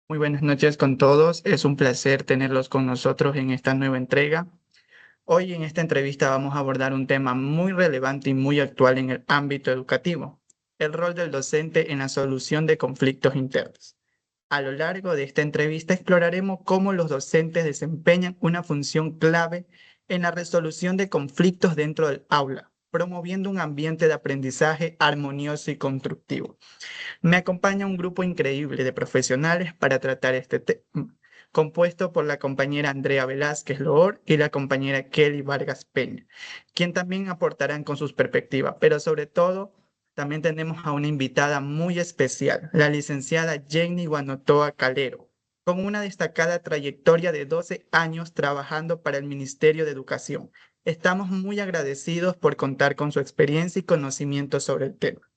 Muy buenas noches con todos. Es un placer tenerlos con nosotros en esta nueva entrega. Hoy en esta entrevista vamos a abordar un tema muy relevante y muy actual en el ámbito educativo, el rol del docente en la solución de conflictos internos. A lo largo de esta entrevista exploraremos cómo los docentes desempeñan una función clave en la resolución de conflictos dentro del aula, promoviendo un ambiente de aprendizaje armonioso y constructivo. Me acompaña un grupo increíble de profesionales para tratar este tema, compuesto por la compañera Andrea Velázquez Loor y la compañera Kelly Vargas Peña, quien también aportarán con sus perspectivas, pero sobre todo también tenemos a una invitada muy especial, la licenciada Jenny Guanotoa Calero, con una destacada trayectoria de 12 años trabajando para el Ministerio de Educación. Estamos muy agradecidos por contar con su experiencia y conocimiento sobre el tema.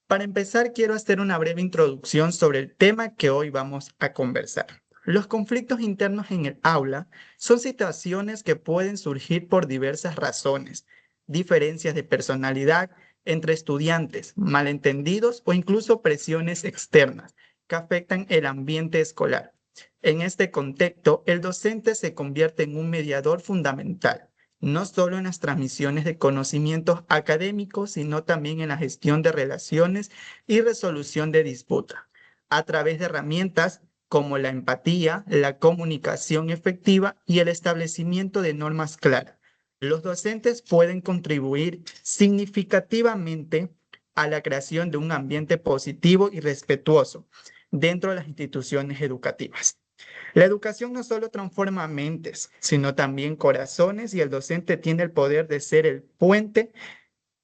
Para empezar, quiero hacer una breve introducción sobre el tema que hoy vamos a conversar. Los conflictos internos en el aula son situaciones que pueden surgir por diversas razones, diferencias de personalidad entre estudiantes, malentendidos o incluso presiones externas que afectan el ambiente escolar. En este contexto, el docente se convierte en un mediador fundamental no solo en las transmisiones de conocimientos académicos, sino también en la gestión de relaciones y resolución de disputas, a través de herramientas como la empatía, la comunicación efectiva y el establecimiento de normas claras. Los docentes pueden contribuir significativamente a la creación de un ambiente positivo y respetuoso dentro de las instituciones educativas. La educación no solo transforma mentes, sino también corazones y el docente tiene el poder de ser el puente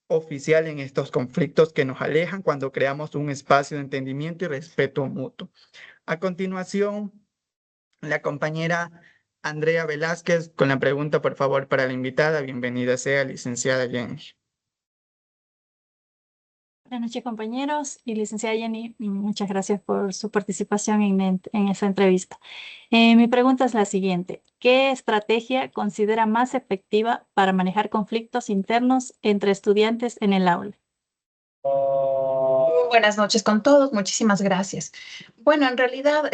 oficial en estos conflictos que nos alejan cuando creamos un espacio de entendimiento y respeto mutuo. A continuación, la compañera Andrea Velázquez con la pregunta, por favor, para la invitada. Bienvenida sea, licenciada Jenny. Buenas noches, compañeros y licenciada Jenny, muchas gracias por su participación en esta entrevista. Mi pregunta es la siguiente: ¿qué estrategia considera más efectiva para manejar conflictos internos entre estudiantes en el aula? Muy buenas noches con todos, muchísimas gracias. Bueno, en realidad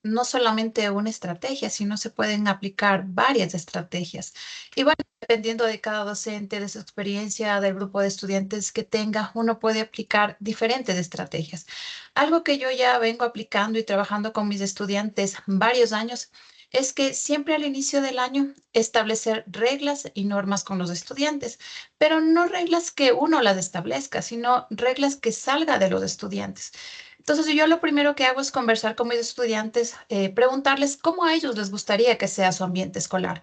no solamente una estrategia, sino se pueden aplicar varias estrategias. Y bueno, dependiendo de cada docente, de su experiencia, del grupo de estudiantes que tenga, uno puede aplicar diferentes estrategias. Algo que yo ya vengo aplicando y trabajando con mis estudiantes varios años es que siempre al inicio del año establecer reglas y normas con los estudiantes, pero no reglas que uno las establezca, sino reglas que salga de los estudiantes. Entonces, yo lo primero que hago es conversar con mis estudiantes, preguntarles cómo a ellos les gustaría que sea su ambiente escolar.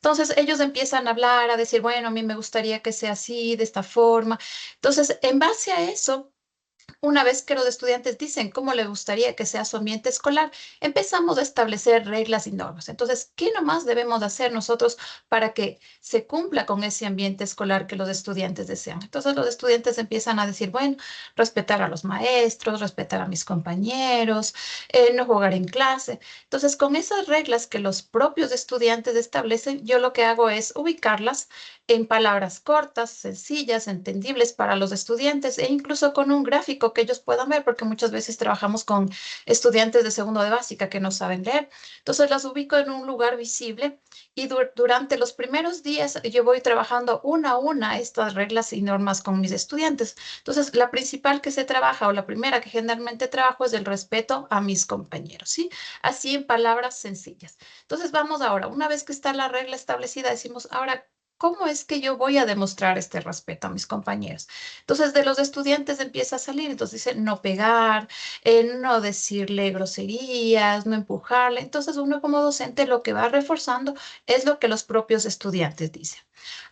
Entonces, ellos empiezan a hablar, a decir, bueno, a mí me gustaría que sea así, de esta forma. Entonces, en base a eso, una vez que los estudiantes dicen cómo les gustaría que sea su ambiente escolar, empezamos a establecer reglas y normas. Entonces, ¿qué nomás debemos hacer nosotros para que se cumpla con ese ambiente escolar que los estudiantes desean? Entonces, los estudiantes empiezan a decir, bueno, respetar a los maestros, respetar a mis compañeros, no jugar en clase. Entonces, con esas reglas que los propios estudiantes establecen, yo lo que hago es ubicarlas en palabras cortas, sencillas, entendibles para los estudiantes e incluso con un gráfico que ellos puedan ver, porque muchas veces trabajamos con estudiantes de segundo de básica que no saben leer. Entonces las ubico en un lugar visible y durante los primeros días yo voy trabajando una a una estas reglas y normas con mis estudiantes. Entonces la principal que se trabaja o la primera que generalmente trabajo es el respeto a mis compañeros, ¿sí? Así en palabras sencillas. Entonces vamos ahora, una vez que está la regla establecida, decimos, ahora, ¿cómo es que yo voy a demostrar este respeto a mis compañeros? Entonces, de los estudiantes empieza a salir, entonces dice no pegar, no decirle groserías, no empujarle. Entonces, uno como docente lo que va reforzando es lo que los propios estudiantes dicen.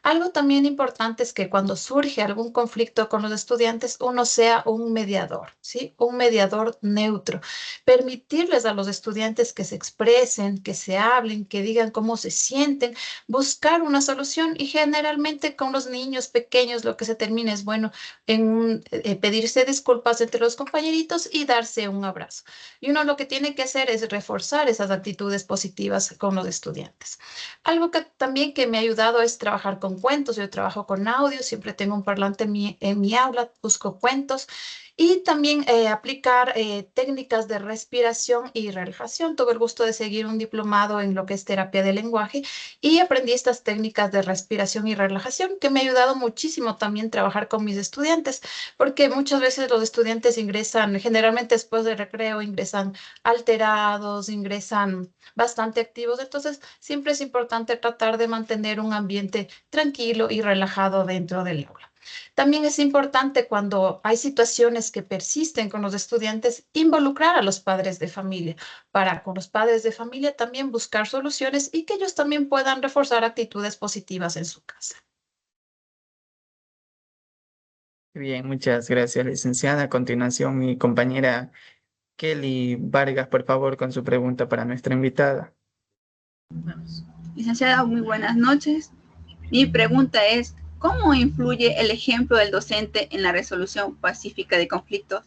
Algo también importante es que cuando surge algún conflicto con los estudiantes, uno sea un mediador, ¿sí? Un mediador neutro. Permitirles a los estudiantes que se expresen, que se hablen, que digan cómo se sienten, buscar una solución y generalmente con los niños pequeños lo que se termina es, bueno, en pedirse disculpas entre los compañeritos y darse un abrazo. Y uno lo que tiene que hacer es reforzar esas actitudes positivas con los estudiantes. Algo que también que me ha ayudado es trabajar trabajar con cuentos, yo trabajo con audio, siempre tengo un parlante en mi aula, busco cuentos. Y también aplicar técnicas de respiración y relajación. Tuve el gusto de seguir un diplomado en lo que es terapia del lenguaje y aprendí estas técnicas de respiración y relajación que me ha ayudado muchísimo también trabajar con mis estudiantes, porque muchas veces los estudiantes ingresan, generalmente después del recreo, ingresan alterados, ingresan bastante activos. Entonces, siempre es importante tratar de mantener un ambiente tranquilo y relajado dentro del aula. También es importante cuando hay situaciones que persisten con los estudiantes, involucrar a los padres de familia para con los padres de familia también buscar soluciones y que ellos también puedan reforzar actitudes positivas en su casa. Bien, muchas gracias, licenciada. A continuación, mi compañera Kelly Vargas, por favor, con su pregunta para nuestra invitada. Licenciada, muy buenas noches. Mi pregunta es, ¿cómo influye el ejemplo del docente en la resolución pacífica de conflictos?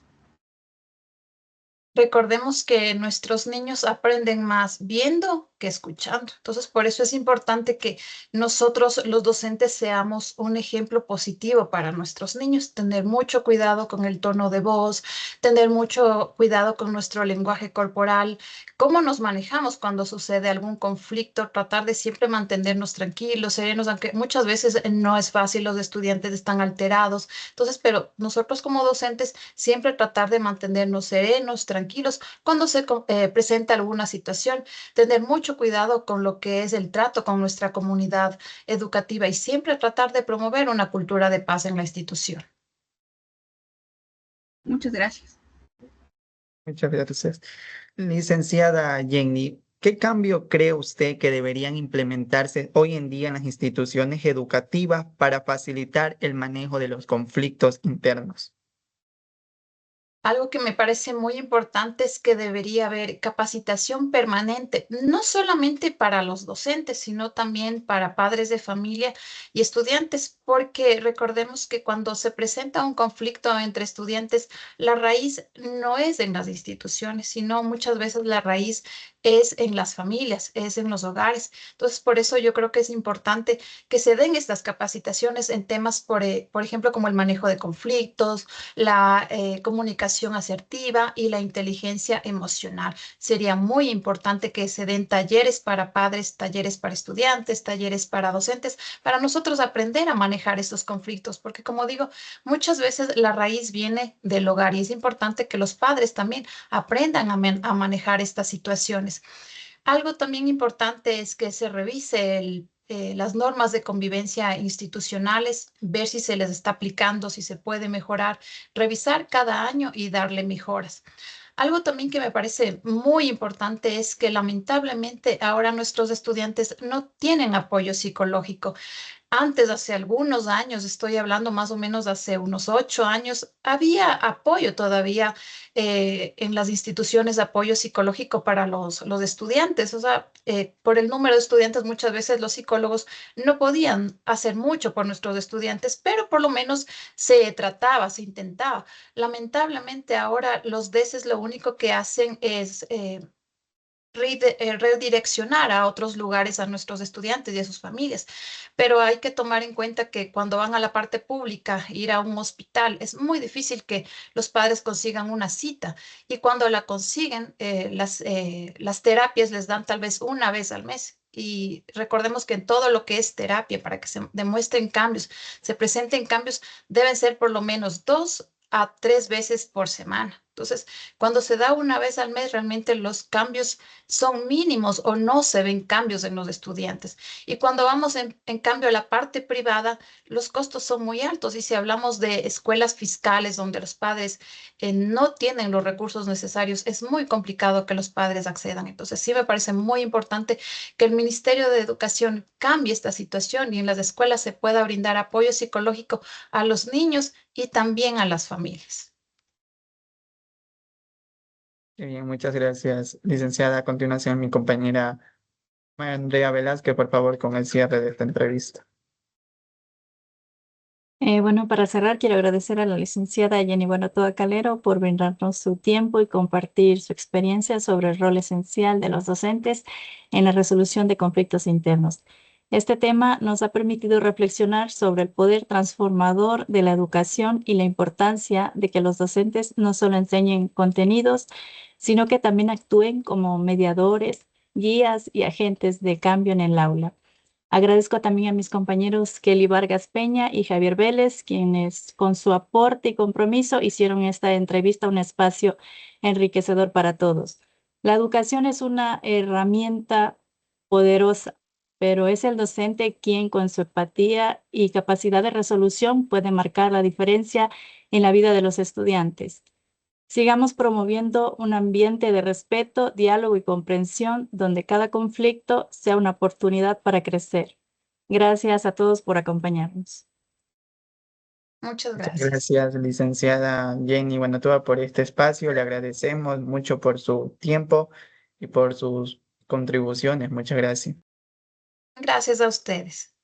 Recordemos que nuestros niños aprenden más viendo que escuchando. Entonces, por eso es importante que nosotros, los docentes, seamos un ejemplo positivo para nuestros niños. Tener mucho cuidado con el tono de voz, tener mucho cuidado con nuestro lenguaje corporal, cómo nos manejamos cuando sucede algún conflicto, tratar de siempre mantenernos tranquilos, serenos, aunque muchas veces no es fácil, los estudiantes están alterados. Entonces, pero nosotros como docentes siempre tratar de mantenernos serenos, tranquilos, cuando se presenta alguna situación, tener mucho cuidado con lo que es el trato con nuestra comunidad educativa y siempre tratar de promover una cultura de paz en la institución. Muchas gracias. Muchas gracias. Licenciada Jenny, ¿qué cambio cree usted que deberían implementarse hoy en día en las instituciones educativas para facilitar el manejo de los conflictos internos? Algo que me parece muy importante es que debería haber capacitación permanente, no solamente para los docentes, sino también para padres de familia y estudiantes, porque recordemos que cuando se presenta un conflicto entre estudiantes, la raíz no es en las instituciones, sino muchas veces la raíz es en las familias, es en los hogares. Entonces, por eso yo creo que es importante que se den estas capacitaciones en temas, por ejemplo, como el manejo de conflictos, la comunicación asertiva y la inteligencia emocional. Sería muy importante que se den talleres para padres, talleres para estudiantes, talleres para docentes, para nosotros aprender a manejar estos conflictos, porque como digo, muchas veces la raíz viene del hogar y es importante que los padres también aprendan a manejar estas situaciones. Algo también importante es que se revise las normas de convivencia institucionales, ver si se les está aplicando, si se puede mejorar, revisar cada año y darle mejoras. Algo también que me parece muy importante es que lamentablemente ahora nuestros estudiantes no tienen apoyo psicológico. Antes, hace algunos años, estoy hablando más o menos hace unos 8 años, había apoyo todavía en las instituciones de apoyo psicológico para los estudiantes. O sea, por el número de estudiantes, muchas veces los psicólogos no podían hacer mucho por nuestros estudiantes, pero por lo menos se trataba, se intentaba. Lamentablemente ahora los DESES lo único que hacen es redireccionar a otros lugares a nuestros estudiantes y a sus familias. Pero hay que tomar en cuenta que cuando van a la parte pública, ir a un hospital, es muy difícil que los padres consigan una cita. Y cuando la consiguen, las terapias les dan tal vez una vez al mes. Y recordemos que en todo lo que es terapia, para que se demuestren cambios, se presenten cambios, deben ser por lo menos 2 a 3 veces por semana. Entonces, cuando se da una vez al mes, realmente los cambios son mínimos o no se ven cambios en los estudiantes. Y cuando vamos en cambio a la parte privada, los costos son muy altos. Y si hablamos de escuelas fiscales donde los padres no tienen los recursos necesarios, es muy complicado que los padres accedan. Entonces, sí me parece muy importante que el Ministerio de Educación cambie esta situación y en las escuelas se pueda brindar apoyo psicológico a los niños y también a las familias. Bien, muchas gracias, licenciada. A continuación, mi compañera Andrea Velázquez, por favor, con el cierre de esta entrevista. Bueno, para cerrar, quiero agradecer a la licenciada Jenny Buenatoa Calero por brindarnos su tiempo y compartir su experiencia sobre el rol esencial de los docentes en la resolución de conflictos internos. Este tema nos ha permitido reflexionar sobre el poder transformador de la educación y la importancia de que los docentes no solo enseñen contenidos, sino que también actúen como mediadores, guías y agentes de cambio en el aula. Agradezco también a mis compañeros Kelly Vargas Peña y Javier Vélez, quienes con su aporte y compromiso hicieron esta entrevista un espacio enriquecedor para todos. La educación es una herramienta poderosa, pero es el docente quien con su empatía y capacidad de resolución puede marcar la diferencia en la vida de los estudiantes. Sigamos promoviendo un ambiente de respeto, diálogo y comprensión donde cada conflicto sea una oportunidad para crecer. Gracias a todos por acompañarnos. Muchas Muchas gracias. gracias, licenciada Jenny Buenatuva, por este espacio. Le agradecemos mucho por su tiempo y por sus contribuciones. Muchas gracias. Gracias a ustedes.